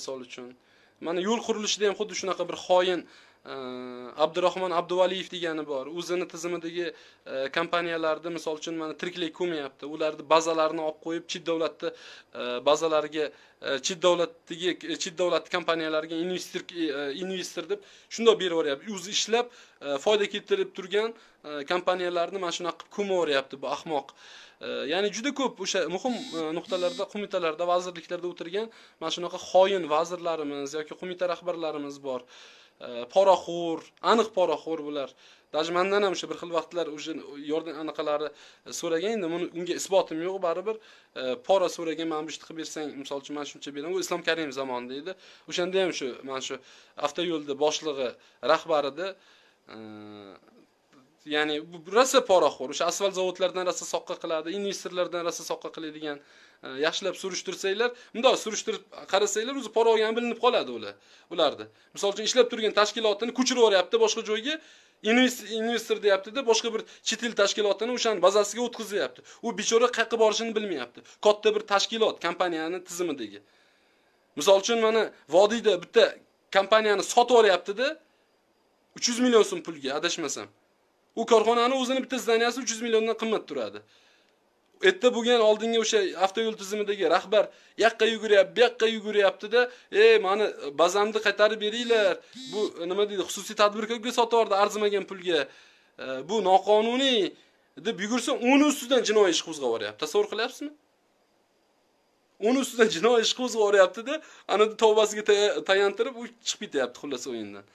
misol uchun. Mana yo'l qurilishida ham xuddi shunaqa bir xoin Abdurahmon Abduvaliyev degani bor. O'zini tizimidagi kompaniyalarda misol uchun mana tiriklay ko'mayapti. Ularni bazalarini olib qo'yib, chet davlatda bazalariga, chet davlat kompaniyalariga investor deb shunday beraveryapti. O'zi ishlab foyda keltirib turgan kompaniyalarni mana shunaqa qilib ko'maveryapti bu ahmoq. Ya'ni juda ko'p o'sha muhim nuqtalarda, qo'mitalarda, vazirliklarda o'tirgan mana shunaqa xoin vazirlarimiz yoki qo'mita rahbarlarimiz bor. Poraxo'r, aniq poraxo'r bular. Даже mendan ham bir xil vaqtlar o'sha yordam anaqalari so'ragan, endi unga isbotim yo'q, baribir pora so'ragan, men bu ishni qilib bersang, misol uchun men shuncha beraman. U Islom Karimov zamonida edi. O'shanda ham shu men shu avtoyo'lda boshlig'i, rahbarida ya'ni bu rosa poraxo'r, o'sha asfalt zavodlaridan rosa soqqa qiladi, investorlardan rosa soqqa qiladigan yaxshilab surishtirsanglar, bundoq surishtirib qarasanglar, o'zi pora olgani bilinib qoladi ularni. Misol uchun ishlab turgan tashkilotini ko'chirib yuboryapti boshqa joyga, investor deyapti-da, boshqa bir chet el tashkilotini o'shaning bazasiga o'tkazyapti. U bechora qayerga borishini bilmayapti. Katta bir tashkilot, kompaniyani tizimidagi. Misol uchun mana vodiyda bitta kompaniyani sotib yuboryapti-da, 300 million so'm pulga adashmasam. U korxonani o'zini bitta zdaniyasi 300 milliondan qimmat turadi. Erta bo'lgan oldinga o'sha avtoyo'l tizimidagi rahbar yoqqa yuguryapti, bu yoqqa yuguryapti-da, meni bazamni qaytarib beringlar. Bu nima deydi, xususiy tadbirkorga sotib arzimagan pulga. Bu noqonuniy deb yugursa, uni ustidan jinoiy ish qo'zg'ab yuboryapti. Tasavvur qilyapsizmi? Uni ustidan jinoiy ish qo'zg'ab yuboryapti-da, ana tavbasiga tayantirib u chiqib ketyapti xullas o'yindan.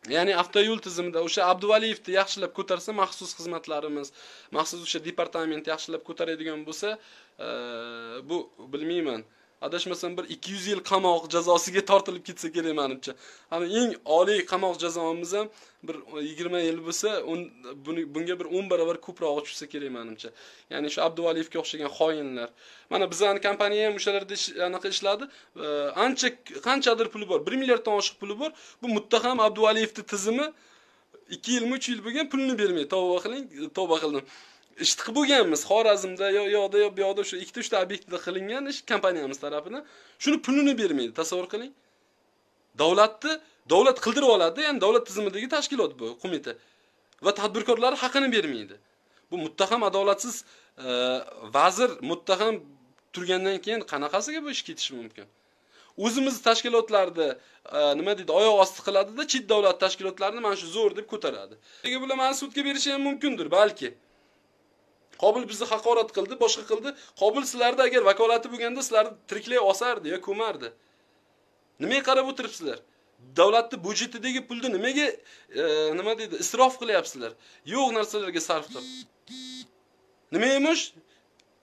Ya'ni avtoyo'l tizimida o'sha Abduvaliyevni yaxshilab ko'tarsa, maxsus xizmatlarimiz, maxsus o'sha departament yaxshilab ko'taradigan bo'lsa, bu bilmayman, adashmasam bir 200 yil qamoq jazosiga tortilib ketsa kerak menimcha. Hani eng oliy qamoq jazomiz ham bir 20 yil bo'lsa, bunga bir 10 barobar ko'proq tushsa kerak menimcha. Ya'ni shu Abduvaliyevga o'xshagan xoinlar. Mana bizning kompaniya ham o'shalarda anaqa ishladi. Qanchadir puli bor, 1 milliarddan oshiq puli bor. Bu muttaham Abduvaliyevning tizimi 2 yilmi 3 yil bo'lgan, pulni bermay, tavba qildim. Ish qilib bo'lganmiz Xorazmda yo'qda bu yoqda shu 2-3 ta obyektda qilingan ish kompaniyamiz tarafidan. Shuni pulini bermaydi, tasavvur qiling. Davlat qildirib oladi, ya'ni davlat tizimidagi tashkilot bu, qo'mita. Va tadbirkorlar haqini bermaydi. Bu muttaham adolatsiz vazir muttaham turgandan keyin qanaqasiga bu ish ketishi mumkin? O'zimiz tashkilotlarda nima deydi, oyoq osti qiladi-da, chet davlat tashkilotlarini mana shu zo'r deb ko'taradi. Nega bular meni sudga berishi ham mumkindir, balki. Qobil bizni haqorat qildi, boshqa qildi. Qobil sizlarda agar vakolati bo'lganda sizlarni tiriklay osardi yo ko'mardi. Nimaga qarab o'tiribsizlar? Davlatning budjetidagi pulni nimaga nima deydi, isrof qilyapsizlar? Yo'q narsalarga sarf qilib. Nima emish?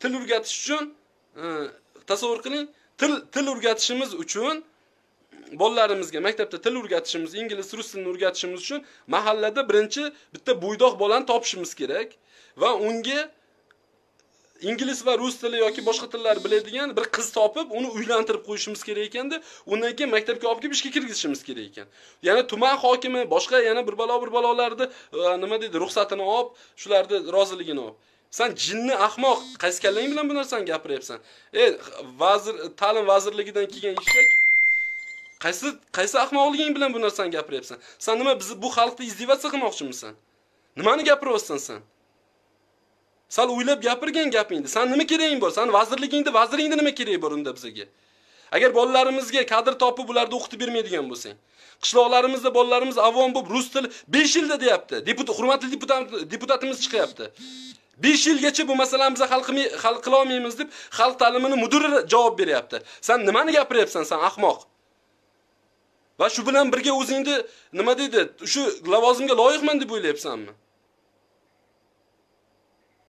Til o'rgatish uchun, tasavvur qiling, til o'rgatishimiz uchun bolalarimizga maktabda til o'rgatishimiz, ingliz, rus tilini o'rgatishimiz uchun mahallada birinchi bitta bo'ydoq bolani topishimiz kerak va unga ingliz va rus tili yoki boshqa tillar biladigan bir qiz topib, uni uylantirib qo'yishimiz kerak ekanda, undan keyin maktabga olib kelib ishga kirgizishimiz kerak ekan. Ya'ni tuman hokimi, boshqa yana bir balolarni nima deydi, ruxsatini olib, shularni roziligini olib. Sen jinni ahmoq, qaysi kallang bilan bu narsani gapiryapsan? Ta'lim vazirligidan kelgan eshak. Qaysi ahmoqliging bilan bu narsani gapiryapsan? Sen nima bizni bu xalqni izdivatsiya qilmoqchimisan? Nimani gapiryapsan sen? Sal o'ylab gapirgan gapingni. Sen nima keraging bor? Sen vaziringda nima keragi bor unda bizga? Agar bolalarimizga kadr topib ularni o'qitib bermaydigan bo'lsang, qishloqlarimizda bolalarimiz avvom bo'lib rus tili 5 yilda deyapti. Hurmatli deputatimiz chiqyapti. 5 yilgacha bu masalani biz hal qila olmaymiz deb xalq ta'limini mudiri javob beryapti. Sen nimani gapiryapsan, sen ahmoq? Va shu bilan birga o'zingni nima deydi, shu lavozimga loyiqman deb o'ylayapsanmi?